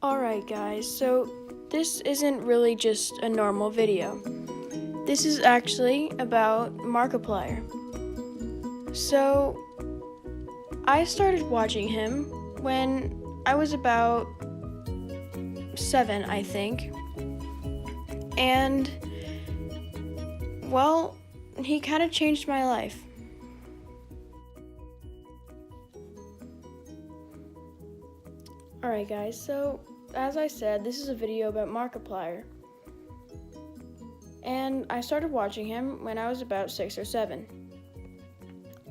Alright guys, so this isn't really just a normal video. This is actually about Markiplier. So, I started watching him when I was about 7, I think. And, well, he kind of changed my life. Alright guys, so as I said, this is a video about Markiplier. And I started watching him when I was about 6 or 7.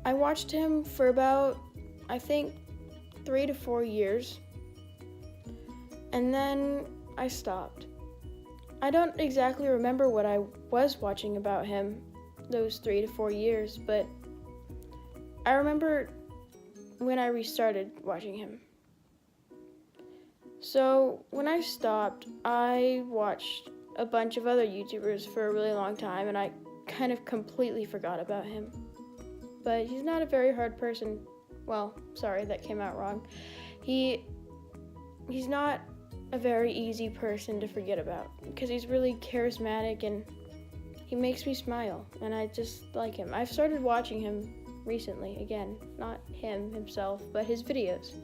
I watched him for about, I think, 3 to 4 years. And then I stopped. I don't exactly remember what I was watching about him those 3 to 4 years, but I remember when I restarted watching him. So when I stopped, I watched a bunch of other YouTubers for a really long time, and I kind of completely forgot about him. But he's not a very hard person. Well, sorry, that came out wrong. He's not a very easy person to forget about because he's really charismatic and he makes me smile, and I just like him. I've started watching him recently, again, not him himself, but his videos.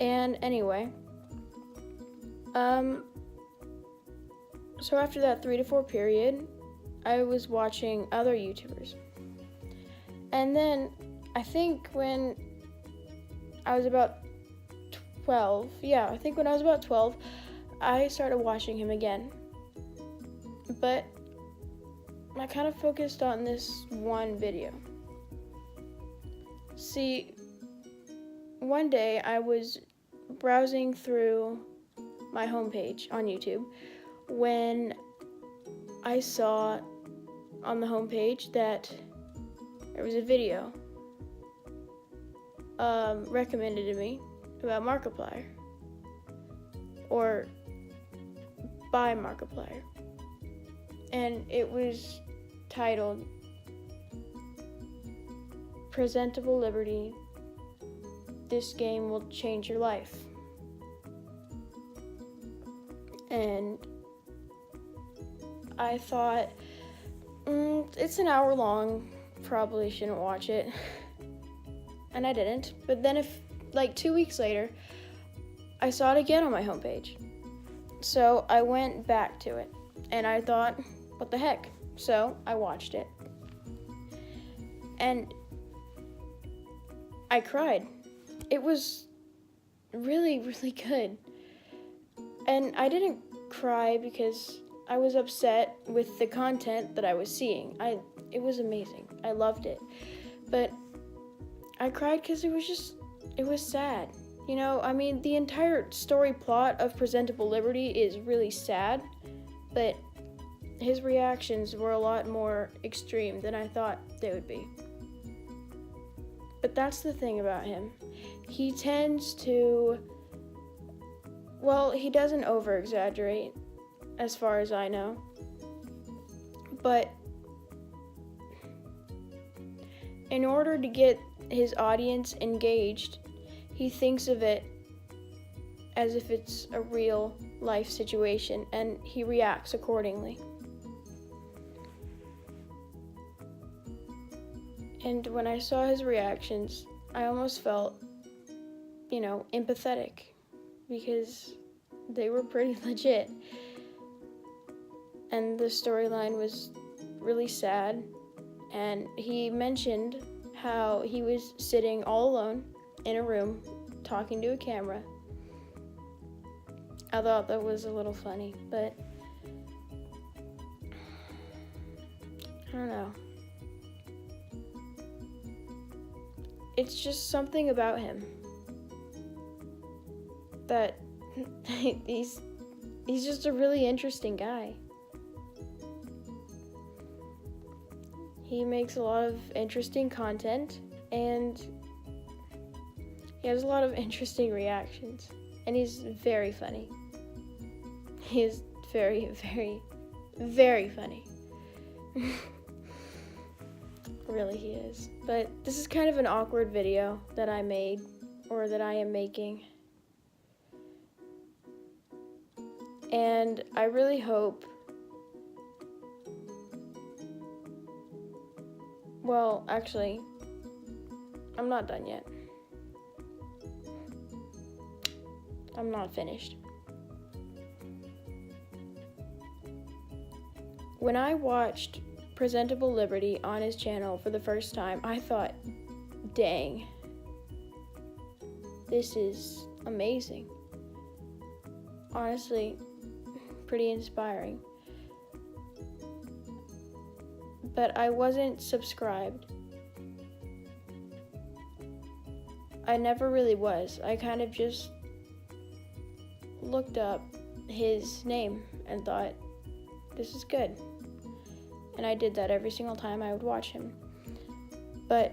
And anyway, so after that 3 to 4 period, I was watching other YouTubers. And then I think when I was about 12, when I was about 12, I started watching him again. But I kind of focused on this one video. See, one day I was browsing through my homepage on YouTube when I saw on the homepage that there was a video recommended to me about Markiplier, or by Markiplier, and it was titled "Presentable Liberty. This game will change your life." And I thought, it's an hour long, probably shouldn't watch it. And I didn't. But then 2 weeks later, I saw it again on my homepage. So I went back to it and I thought, what the heck? So I watched it. And I cried. It was really, really good. And I didn't cry because I was upset with the content that I was seeing. It was amazing. I loved it. But I cried because it was sad. You know, I mean, the entire story plot of Presentable Liberty is really sad, but his reactions were a lot more extreme than I thought they would be. But that's the thing about him. He tends to, he doesn't over-exaggerate, as far as I know. But in order to get his audience engaged, he thinks of it as if it's a real life situation, and he reacts accordingly. And when I saw his reactions, I almost felt, empathetic, because they were pretty legit. And the storyline was really sad, and he mentioned how he was sitting all alone in a room talking to a camera. I thought that was a little funny, but I don't know. It's just something about him that he's just a really interesting guy. He makes a lot of interesting content, and he has a lot of interesting reactions, and he's very funny. He is very, very, very funny. Really, he is. But this is kind of an awkward video that I made, or that I am making. And I really hope, well, actually, I'm not done yet. I'm not finished. When I watched Presentable Liberty on his channel for the first time, I thought, dang, this is amazing. Honestly, pretty inspiring. But I wasn't subscribed. I never really was. I kind of just looked up his name and thought, this is good. And I did that every single time I would watch him. But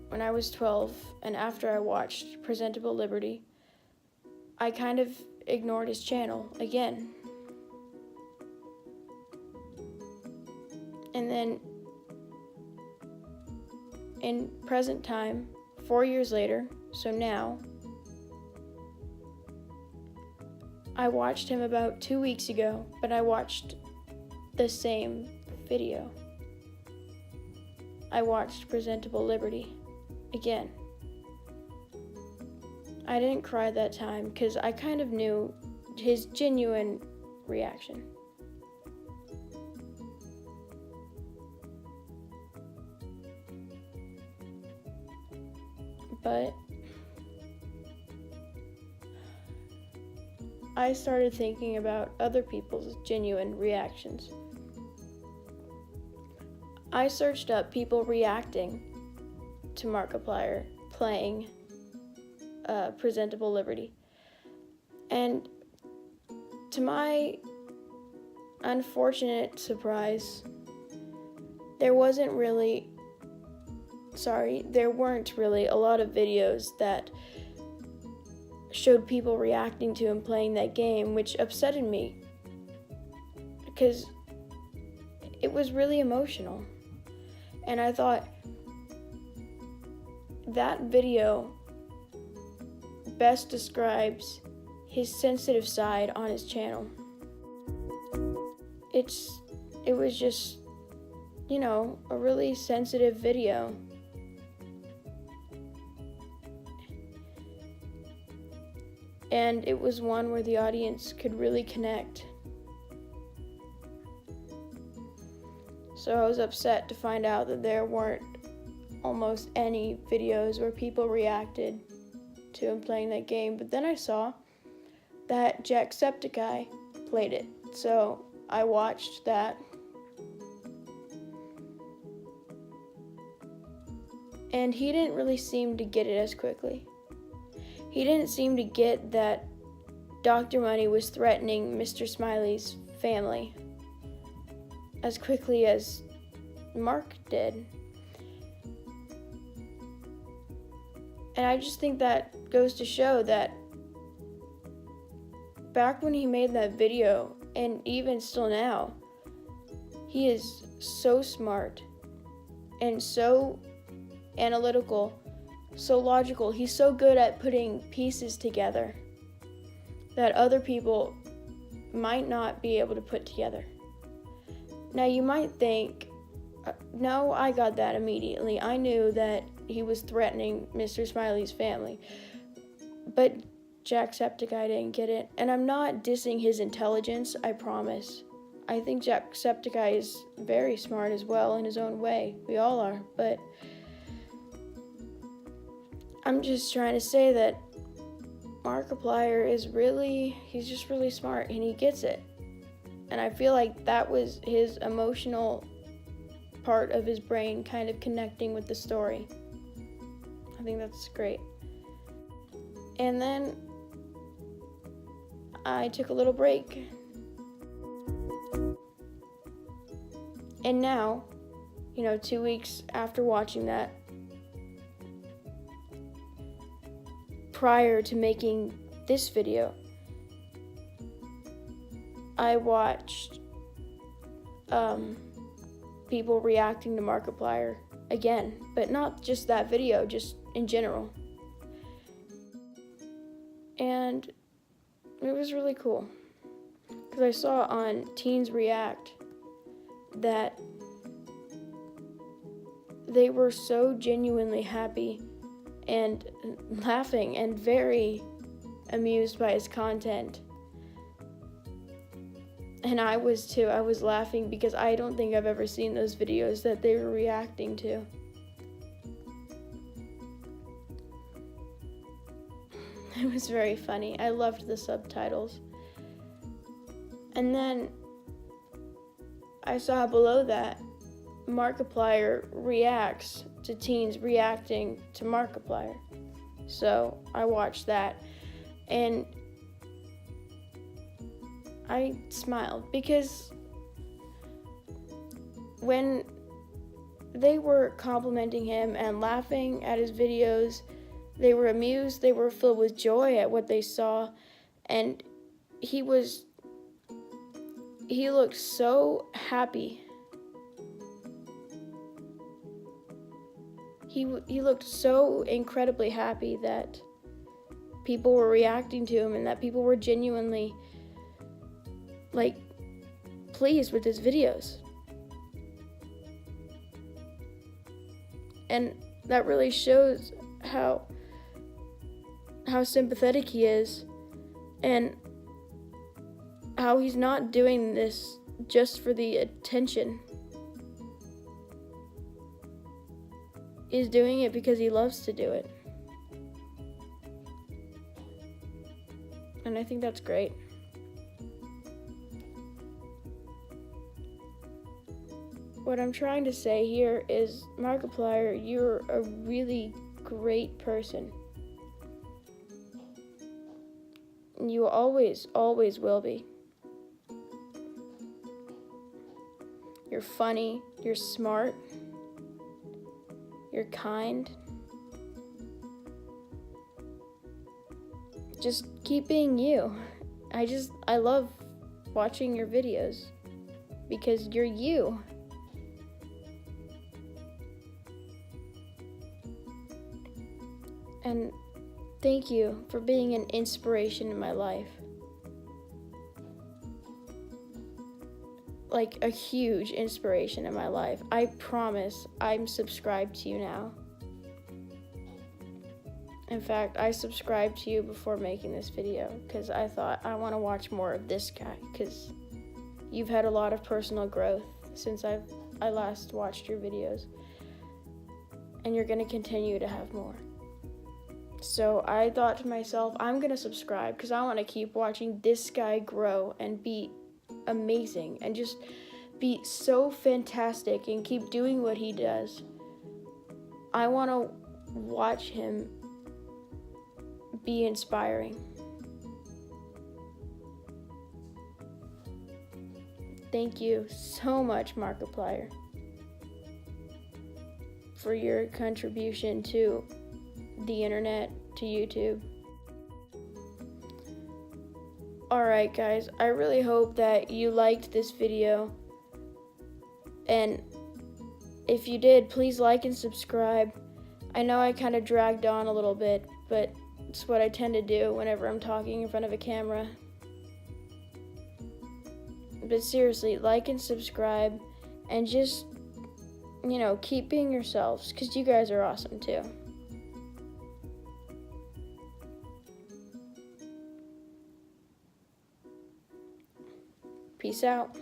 when I was 12 and after I watched Presentable Liberty, I kind of ignored his channel again. And then in present time, 4 years later, so now, I watched him about 2 weeks ago, but I watched the same video. I watched Presentable Liberty again. I didn't cry that time because I kind of knew his genuine reaction. But I started thinking about other people's genuine reactions. I searched up people reacting to Markiplier playing Presentable Liberty. And to my unfortunate surprise, there weren't really a lot of videos that showed people reacting to him playing that game, which upsetted me because it was really emotional. And I thought that video best describes his sensitive side on his channel. It was just, a really sensitive video. And it was one where the audience could really connect. So I was upset to find out that there weren't almost any videos where people reacted to him playing that game. But then I saw that Jacksepticeye played it. So I watched that. And he didn't really seem to get it as quickly. He didn't seem to get that Dr. Money was threatening Mr. Smiley's family as quickly as Mark did. And I just think that goes to show that back when he made that video, and even still now, he is so smart and so analytical, so logical. He's so good at putting pieces together that other people might not be able to put together. Now you might think, no, I got that immediately. I knew that he was threatening Mr. Smiley's family. But Jacksepticeye didn't get it. And I'm not dissing his intelligence, I promise. I think Jacksepticeye is very smart as well in his own way. We all are. But I'm just trying to say that Markiplier he's just really smart and he gets it. And I feel like that was his emotional part of his brain kind of connecting with the story. I think that's great. And then I took a little break. And now, 2 weeks after watching that, prior to making this video, I watched people reacting to Markiplier again, but not just that video, just in general. And it was really cool. because I saw on Teens React that they were so genuinely happy and laughing and very amused by his content. And I was too. I was laughing because I don't think I've ever seen those videos that they were reacting to. It was very funny. I loved the subtitles. And then I saw below that Markiplier reacts to teens reacting to Markiplier. So I watched that and I smiled because when they were complimenting him and laughing at his videos, they were amused, they were filled with joy at what they saw, and he looked so happy. He looked so incredibly happy that people were reacting to him and that people were genuinely, like, pleased with his videos. And that really shows how sympathetic he is and how he's not doing this just for the attention. He's doing it because he loves to do it. And I think that's great. What I'm trying to say here is, Markiplier, you're a really great person. You always, always will be. You're funny, you're smart, you're kind. Just keep being you. I love watching your videos because you're you. And thank you for being an inspiration in my life. Like a huge inspiration in my life. I promise I'm subscribed to you now. In fact, I subscribed to you before making this video because I thought I want to watch more of this guy because you've had a lot of personal growth since I last watched your videos. And you're going to continue to have more. So I thought to myself, I'm going to subscribe because I want to keep watching this guy grow and be amazing and just be so fantastic and keep doing what he does. I want to watch him be inspiring. Thank you so much, Markiplier, for your contribution to the internet, to YouTube. Alright guys, I really hope that you liked this video, and if you did, please like and subscribe. I know I kind of dragged on a little bit, but it's what I tend to do whenever I'm talking in front of a camera. But seriously, like and subscribe, and just, keep being yourselves, because you guys are awesome too. Peace out.